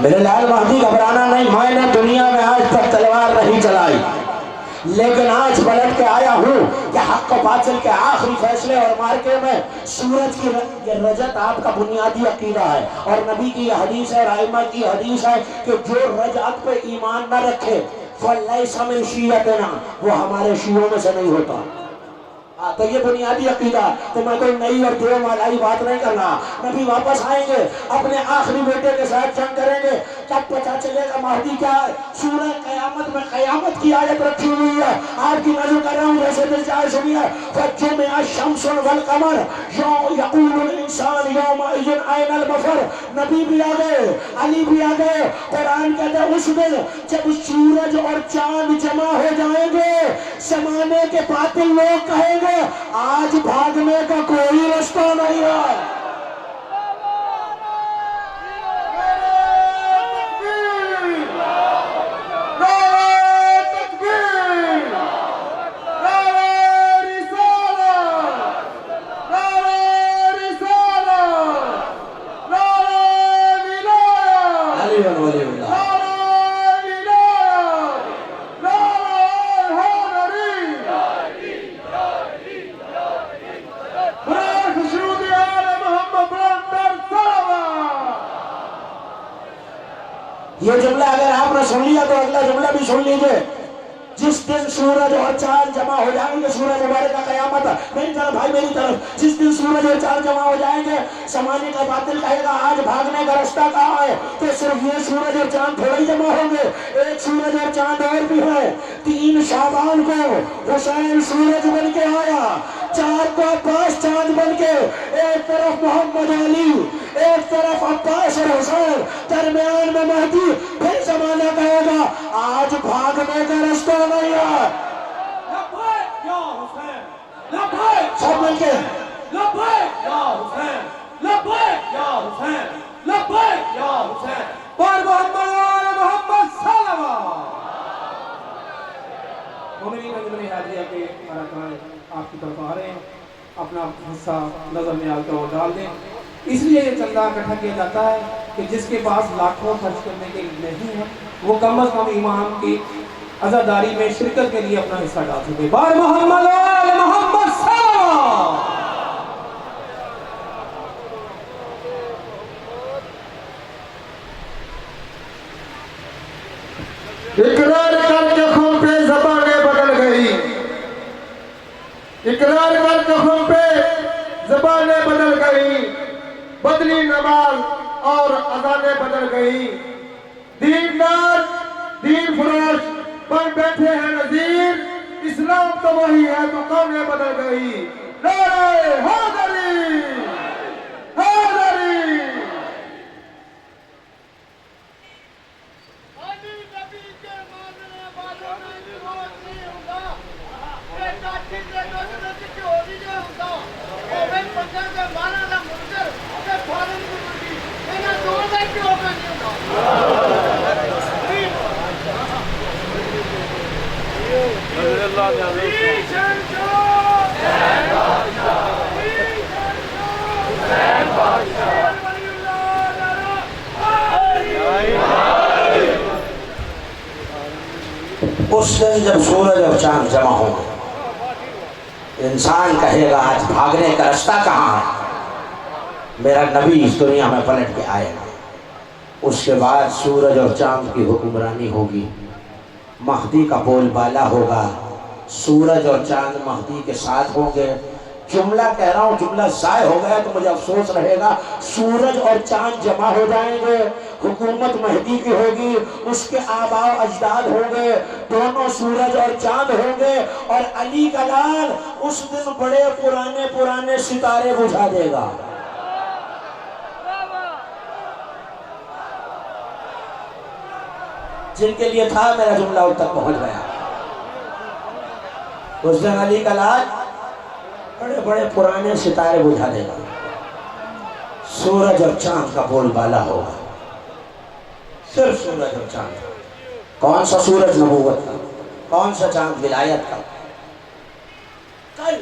میرے لال مہدی گھبرانا نہیں، میں نے دنیا میں آج تک تلوار نہیں چلائی، لیکن آج پلٹ کے آیا ہوں کہ حق و باطل کے آخری فیصلے اور مارکے میں سورج کی رجت آپ کا بنیادی عقیدہ ہے، اور نبی کی یہ حدیث ہے، رائمہ کی حدیث ہے کہ جو رجعت پہ ایمان نہ رکھے فَلَيْسَ مِنْ شِيَّتِنَا، وہ ہمارے شیعوں میں سے نہیں ہوتا۔ تو یہ بنیادی عقیدہ، تو میں کوئی نئی اور دیو مالائی بات نہیں کرنا۔ نبی واپس آئیں گے، اپنے آخری بیٹے کے ساتھ جنگ کریں گے، تب پتہ چلے گا مہدی کیا ہے۔ سورہ قیامت میں قیامت کی آیت رکھی ہوئی ہے، آپ کی نظر کر رہا ہوں، جیسے دل چاہے سنیے۔ فَجُمِعَ الشَّمْسُ وَالْقَمَرُ يَقُولُ الْإِنسَانُ يَوْمَئِذٍ أَيْنَ الْمَفَرُّ، نبی بھی آ گئے، علی بھی آ گئے۔ قرآن کہتے ہیں اس دن جب سورج اور چاند جمع ہو جائیں گے، زمانے کے باطل لوگ کہیں گے آج بھاگنے کا کوئی رستہ نہیں ہے۔ یہ جملہ اگر آپ نے سن لیا تو اگلا جملہ بھی سن لیجئے۔ جس دن سورج اور چاند جمع ہو جائیں گے، سورج مبارک کا قیامت، میری طرف بھائی میری طرف، جس دن سورج اور چاند جمع ہو جائیں گے، زمانے کا باطل کہے گا آج بھاگنے کا رستہ کہاں ہے؟ تو صرف یہ سورج اور چاند تھوڑا ہی جمع ہوں گے، ایک سورج اور چاند اور بھی ہے۔ 3 شعبان کو حسین سورج بن کے آیا، 4 کو عباس چاند بن کے، ایک طرف محمد علی، ایک طرف عباس اور حسین، درمیان میں مہدی۔ پھر زمانہ کہے گا آج بھاگنے کا رستہ نہیں ہے۔ لبیک یا حسین، لبیک سب مل کے لبیک یا حسین، لبیک یا حسین، لبیک یا حسین، پر محمد آل محمد صلی اللہ علیہ وسلم۔ مومنین اجمعین حاضرین کے اراکین آپ کی طرف آ رہے ہیں، اپنا حصہ نظر میں آتا ہوا ڈال دیں۔ اس لیے یہ چندہ اکٹھا کیا جاتا ہے کہ جس کے پاس لاکھوں خرچ کرنے کے نہیں ہے، وہ کم از کم امام کی عزاداری میں شرکت کے لیے اپنا حصہ ڈال سکے۔ بار محمد آل محمد صلی اللہ اقرار کر کے خون پہ زبانیں بدل گئی، اقرار کر کے خون پہ زبانیں بدل گئی، بدلی نماز اور اذانیں بدل گئی، دیندار دین فروش بن بیٹھے ہیں نذیر، اسلام تو وہی ہے تو قومیں بدل گئی۔ نعرہ حیدری حیدری۔ اس دن جب سورج اور چاند جمع ہوں گے، انسان کہے گا آج بھاگنے کا رستہ کہاں ہے؟ میرا نبی اس دنیا میں پلٹ کے آئے گا، اس کے بعد سورج اور چاند کی حکمرانی ہوگی، مہدی کا بول بالا ہوگا، سورج اور چاند مہدی کے ساتھ ہوں گے۔ جملہ کہہ رہا ہوں، جملہ ضائع ہو گیا تو مجھے افسوس رہے گا۔ سورج اور چاند جمع ہو جائیں گے، حکومت مہدی کی ہوگی، اس کے آباء و اجداد ہوں گے، دونوں سورج اور چاند ہوں گے، اور علی کا لال اس دن بڑے پرانے پرانے ستارے بجھا دے گا۔ جن کے لیے تھا میرا جملہ ان تک پہنچ گیا۔ اس دن علی کا لال بڑے بڑے پرانے ستارے بجھا دے گا، سورج اور چاند کا بول بالا ہوگا، صرف سورج اور چاند۔ کون سا سورج نبوت کا، کون سا چاند ولایت کا۔ کل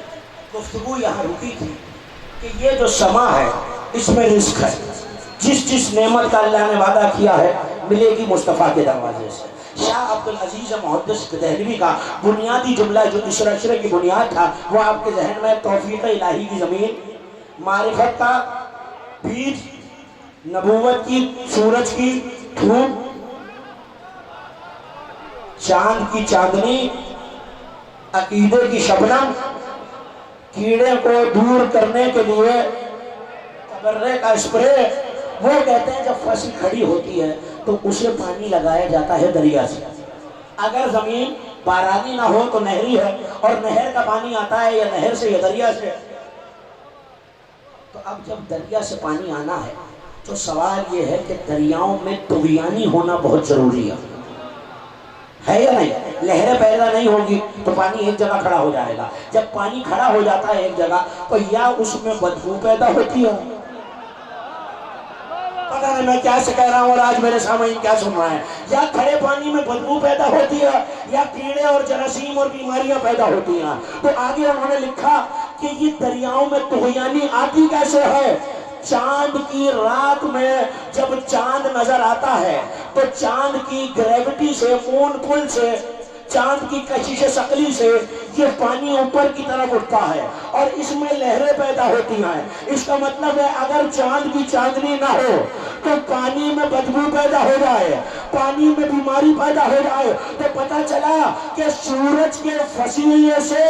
گفتگو یہاں رکی تھی کہ یہ جو سما ہے اس میں رزق ہے، جس جس نعمت کا اللہ نے وعدہ کیا ہے ملے گی مصطفیٰ کے دروازے سے۔ شاہ عبدالعزیز محدث دہلوی کا بنیادی جملہ جو اس رشرے کی بنیاد تھا وہ آپ کے ذہن میں توفیق الہی کی زمین، معرفت کا بیج، نبوت کی سورج کی دھوپ، چاند کی چاندنی، عقیدے کی شبنم، کیڑے کو دور کرنے کے لیے تبرے کا اسپرے۔ وہ کہتے ہیں جب فصل کھڑی ہوتی ہے تو اسے پانی لگایا جاتا ہے دریا سے۔ اگر زمین بارانی نہ ہو تو نہری ہے، اور نہر کا پانی آتا ہے یا نہر سے یا دریا سے۔ تو اب جب دریا سے پانی آنا ہے تو سوال یہ ہے کہ دریاؤں میں طغیانی ہونا بہت ضروری ہے یا نہیں؟ لہریں پیدا نہیں ہوگی تو پانی ایک جگہ کھڑا ہو جائے گا۔ جب پانی کھڑا ہو جاتا ہے ایک جگہ تو یا اس میں بدبو پیدا ہوتی ہے، پتہ نہیں میں کیا سے کہہ رہا ہوں اور آج میرے سامعین کیا سن رہا ہے، یا کھڑے پانی میں بدبو پیدا ہوتی ہے یا کیڑے اور جراثیم اور بیماریاں پیدا ہوتی ہیں۔ تو آگے انہوں نے لکھا کہ یہ دریاؤں میں طغیانی آتی کیسے ہے؟ چاند کی رات میں جب چاند نظر آتا ہے تو چاند کی گریوٹی سے، مون پل سے، چاند کی کشش ثقلی سے یہ پانی اوپر کی طرف اٹھتا ہے اور اس میں لہریں پیدا ہوتی ہیں۔ اس کا مطلب ہے اگر چاند کی چاندنی نہ ہو تو پانی میں بدبو پیدا ہو جائے، پانی میں بیماری پیدا ہو جائے، تو پتہ چلا کہ سورج کے وسیلے سے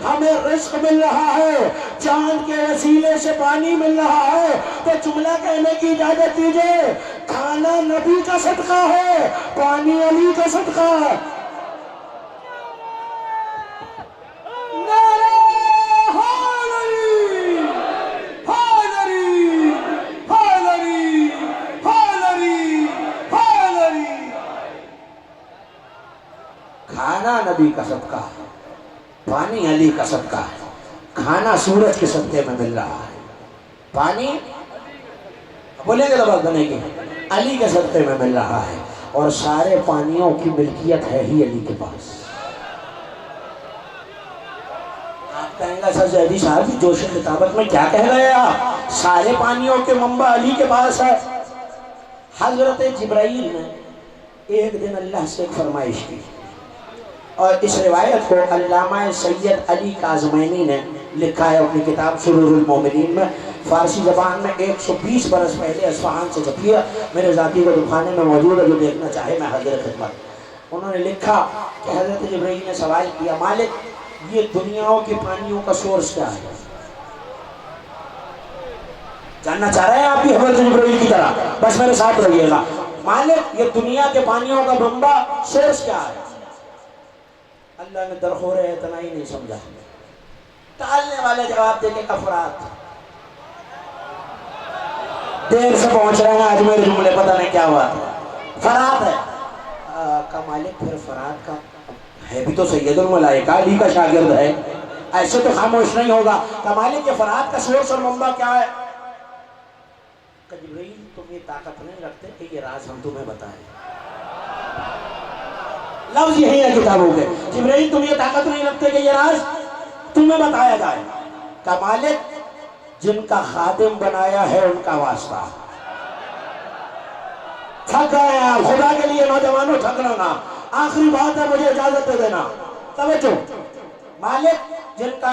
ہمیں رزق مل رہا ہے، چاند کے وسیلے سے پانی مل رہا ہے۔ تو جملہ کہنے کی اجازت دیجئے، کھانا نبی کا صدقہ ہے، پانی علی کا صدقہ ہے۔ کھانا نبی کا صدقہ ہے، پانی علی کا صدقہ ہے۔ کھانا سورج کے صدقے میں مل رہا ہے، پانی بولیں گے تو بات بنے گی، علی کے صدقے میں مل رہا ہے، اور سارے پانیوں کی ملکیت ہے ہی علی کے پاس۔ آپ کہیں گا سر زیدی صاحب جوش خطابت میں کیا کہہ رہے ہیں آپ؟ سارے پانیوں کے منبع علی کے پاس ہے۔ حضرت جبرائیل نے ایک دن اللہ سے ایک فرمائش کی، اور اس روایت کو علامہ سید علی کاظمینی نے لکھا ہے اپنی کتاب سرور المومنین میں، فارسی زبان میں 120 برس پہلے اصفہان سے چھپی ہے، میرے ذاتی کو دکھانے میں موجود ہے، جو دیکھنا چاہے میں حاضر خدمت۔ انہوں نے لکھا کہ حضرت جبرائیل نے سوال کیا، مالک یہ دنیاوں کے پانیوں کا سورس کیا ہے؟ جاننا چاہ رہے ہیں آپ بھی حضرت جبرائیل کی طرح؟ بس میرے ساتھ رہیے گا۔ مالک یہ دنیا کے پانیوں کا منبع سورس کیا ہے؟ اللہ نے درخور اتنا ہی نہیں سمجھا، ٹالنے والے جواب دے کے کفرات۔ دیر سے پہنچ رہے ہیں آج میرے جملے، پتہ نہیں کیا ہوا تھا۔ فرات ہے کا مالک، پھر فرات کا ہے بھی تو سید الملائکہ علی کا شاگرد ہے، ایسے تو خاموش نہیں ہوگا۔ کا مالک یہ فرات کا سورس اور منبع کیا ہے؟ کہ جبرائیل تم یہ طاقت نہیں رکھتے کہ یہ راز ہم تمہیں بتائیں۔ لفظ یہی ہے کتابوں کے، جبرائیل تم یہ طاقت نہیں رکھتے کہ یہ راز تمہیں بتایا جائے۔ کا مالک جن کا خادم بنایا ہے ان کا واسطہ۔ تھک گئے آپ، خدا کے لیے نوجوانوں تھک نا، آخری بات ہے، مجھے اجازت دے دینا، توجہ۔ مالک جن کا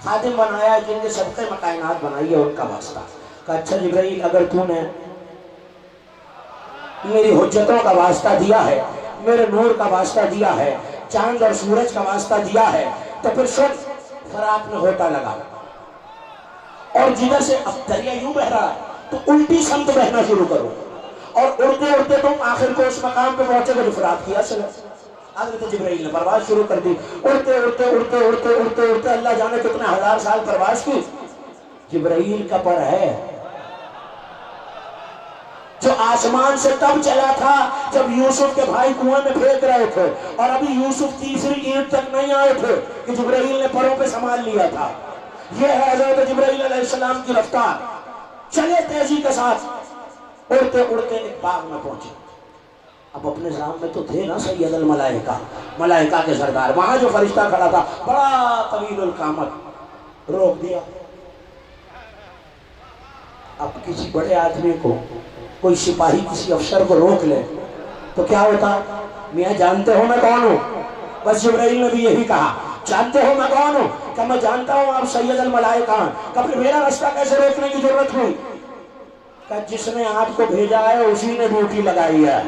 خادم بنایا ہے، جن کے صدقے میں کائنات بنائی ہے، ان کا واسطہ۔ کہ اچھا جبرائیل اگر تو نے میری حجتوں کا واسطہ دیا ہے، میرے نور کا واسطہ دیا ہے، چاند اور سورج کا واسطہ دیا ہے، تو پھر سن فرات میں ہوتا لگا، اور جدھر سے اب دریا یوں بہ رہا ہے تو الٹی سمت بہنا شروع کرو، اور اڑتے اڑتے تم آخر کو اس مقام پہ پہنچے گا جو فرات کی اصل ہے۔ حضرت جبرائیل نے پرواز شروع کر دی، اڑتے اڑتے اڑتے اڑتے اڑتے اڑتے اللہ جانے کتنے ہزار سال پرواز کی۔ جبرائیل کا پر ہے جو آسمان سے تب چلا تھا جب یوسف کے بھائی کنویں میں پھینک رہے تھے، اور ابھی یوسف تیسری اینٹ تک نہیں آئے تھے کہ جبرائیل نے پروں پہ سنبھال لیا تھا۔ یہ ہے حضرت جبرائیل علیہ السلام کی رفتار، چلے تیزی کے ساتھ، اڑتے اڑتے ایک باغ میں پہنچے۔ اب اپنے سامنے تو تھے نا سید الملائکہ، ملائکہ کے سردار، وہاں جو فرشتہ کھڑا تھا بڑا طویل القامت، روک دیا، اب کسی بڑے آدمی کو کوئی سپاہی کسی افسر کو روک لے تو کیا ہوتا؟ میاں جانتے ہو میں کون ہوں؟ بس جبرائیل نے بھی یہی کہا، جانتے ہو میں کون ہوں؟ کہ میں جانتا ہوں آپ سید الملائکہ ہیں۔ کہ پھر میرا راستہ کیسے روکنے کی ضرورت ہوئی؟ کہ جس نے آپ کو بھیجا ہے اسی نے ڈیوٹی لگائی ہے۔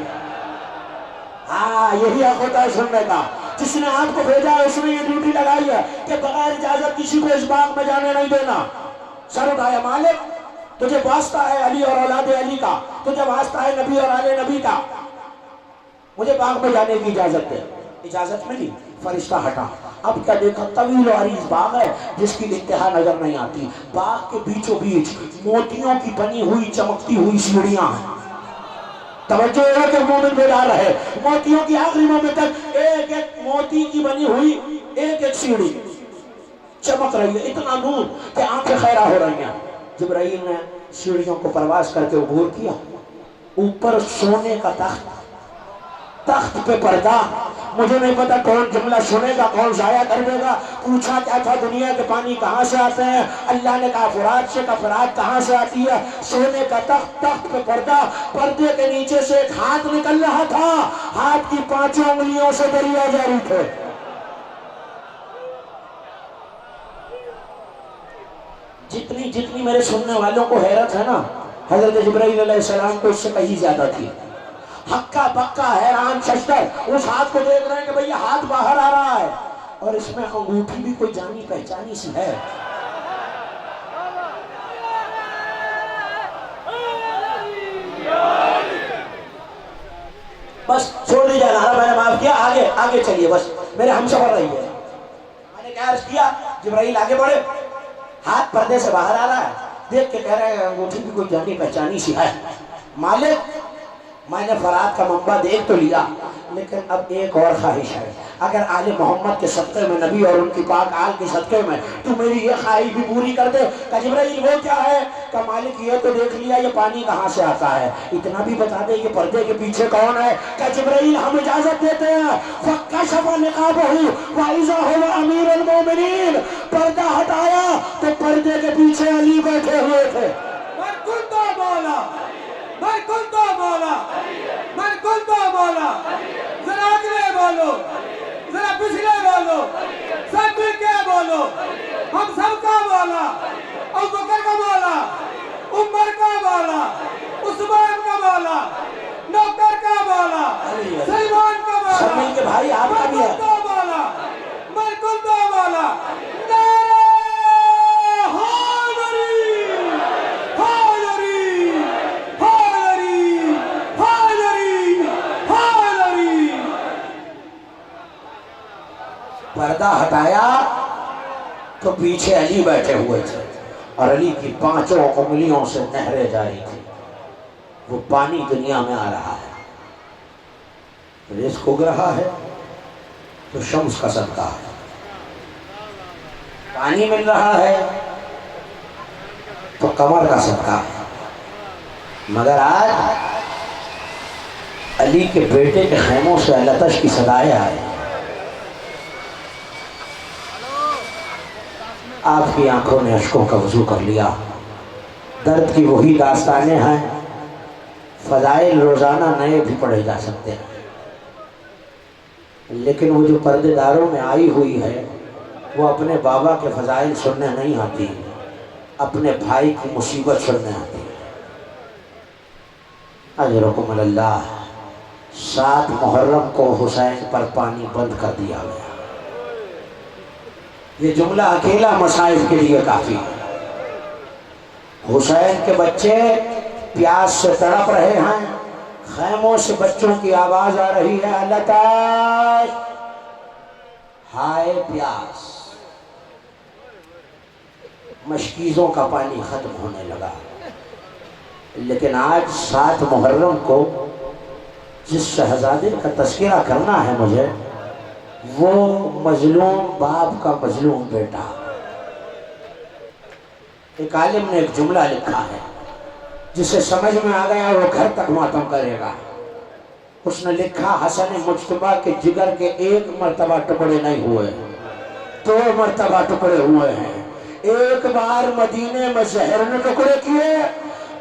ہاں یہی حق ہوتا ہے سننے کا، جس نے آپ کو بھیجا ہے اس نے یہ ڈیوٹی لگائی ہے کہ بغیر اجازت کسی کو اس باغ میں جانے نہیں دینا۔ سر اٹھایا، مالک تجھے واسطہ ہے علی اور اولاد علی کا، تجھے واسطہ ہے نبی اور آل نبی کا، مجھے باغ میں جانے کی اجازت دے۔ اجازت ملی، فرشتہ ہٹا۔ اب کیا دیکھا؟ طویل و عریض باغ ہے جس کی انتہا نظر نہیں آتی۔ باغ کے بیچوں بیچ موتیوں کی بنی ہوئی چمکتی ہوئی سیڑھیاں ہیں۔ توجہ ہے کہ مومن بیدار رہے، موتیوں کی آخری مومن تک ایک ایک موتی کی بنی ہوئی ایک ایک سیڑھی چمک رہی ہے، اتنا نور کہ آنکھیں خیرہ ہو رہی ہیں۔ جبرائیل نے سیڑھیوں کو پرواز کر کے عبور کیا، اوپر سونے کا تخت، تخت پہ پردہ۔ مجھے نہیں پتا کون جملہ سنے گا کون ضائع کر دے گا۔ پوچھا کیا تھا دنیا کے پانی کہاں سے آتے ہیں؟ اللہ نے کہا فرات سے، کہا فرات کہاں سے آتی ہے؟ سونے کا تخت، تخت پہ پردہ، پردے کے نیچے سے ایک ہاتھ نکل رہا تھا، ہاتھ کی 5 انگلیوں سے دریا جاری تھے۔ جتنی میرے سننے والوں کو حیرت ہے نا، حضرت جبرائیل علیہ السلام کو اس سے کہیں زیادہ تھی۔ ہکا بکا حیران ششتر اس ہاتھ کو دیکھ رہے ہیں کہ بھئی یہ ہاتھ باہر آ رہا ہے اور اس میں انگوٹھی بھی کوئی جانی پہچانی سی ہے۔ بس چھوڑ دیجیے، نعرہ میں نے معاف کیا، آگے چلیے، بس میرے ہم سفر رہی ہے۔ میں نے کیا عرض کیا؟ جبرائیل آگے بڑھے، ہاتھ پردے سے باہر آ رہا ہے، دیکھ کے کہہ رہے ہیں انگوٹھی بھی کوئی جانی پہچانی سی ہے۔ مالک میں نے فرات کا منبع دیکھ تو لیا، لیکن اب ایک اور خواہش ہے، اگر آل محمد کے صدقے میں، نبی اور ان کی پاک آل کے صدقے میں تو میری یہ خواہش بھی پوری کر دے۔ کہ جبرائیل وہ کیا ہے؟ کہ مالک یہ تو دیکھ لیا یہ پانی کہاں سے آتا ہے، اتنا بھی بتا دے یہ پردے کے پیچھے کون ہے؟ کہ جبرائیل ہم اجازت دیتے ہیں۔ فَكَشَفَ نِقَابَهُ وَإِذَا هُوَ أَمِيرُ الْمُؤْمِنِينَ، پردہ ہٹایا تو پردے کے پیچھے علی بیٹھے ہوئے تھے۔ من كنت مولا، من كنت مولا، من كنت مولا، ذرا اگلے بولو، ذرا پچھلے بولو، سب مل کے بولو، ہم سب کا مولا، ابوبکر کا مولا، عمر کا مولا، عثمان کا مولا، نوکر کا مولا، سلمان کا مولا، سب مل کے بھائی آپ کا بھی ہے۔ من كنت مولا، من كنت مولا، نعرہ حیدری، حیدری، حیدری، حیدری، حیدری۔ پردہ ہٹایا تو پیچھے علی بیٹھے ہوئے تھے اور علی کی 5 انگلیوں سے نہریں جاری تھی۔ وہ پانی دنیا میں آ رہا ہے، رزق اگ رہا ہے تو شمس کا صدقہ ہے، پانی مل رہا ہے تو قمر کا صدقہ ہے۔ مگر آج علی کے بیٹے کے خیموں سے لتش کی صدائیں آئے، آپ کی آنکھوں نے اشکوں کا وضو کر لیا۔ درد کی وہی داستانیں ہیں، فضائل روزانہ نئے بھی پڑھے جا سکتے ہیں، لیکن وہ جو پردے داروں میں آئی ہوئی ہے وہ اپنے بابا کے فضائل سننے نہیں آتی، اپنے بھائی کی مصیبت سننے آتی ہے۔ اجرکم اللہ، 7 محرم کو حسین پر پانی بند کر دیا گیا۔ یہ جملہ اکیلا مصائب کے لیے کافی ہے۔ حسین کے بچے پیاس سے تڑپ رہے ہیں، خیموں سے بچوں کی آواز آ رہی ہے، اللہ تعالی ہائے پیاس۔ مشکیزوں کا پانی ختم ہونے لگا، لیکن آج 7 محرم کو جس شہزادے کا تذکرہ کرنا ہے مجھے، وہ مظلوم باپ کا مظلوم بیٹا۔ ایک عالم نے ایک جملہ لکھا ہے، جسے سمجھ میں آ گیا وہ گھر تک ماتم کرے گا۔ اس نے لکھا، حسن مجتبیٰ کے جگر کے 1 مرتبہ ٹکڑے نہیں ہوئے، 2 مرتبہ ٹکڑے ہوئے ہیں۔ ایک بار مدینے میں زہر نے ٹکڑے کیے،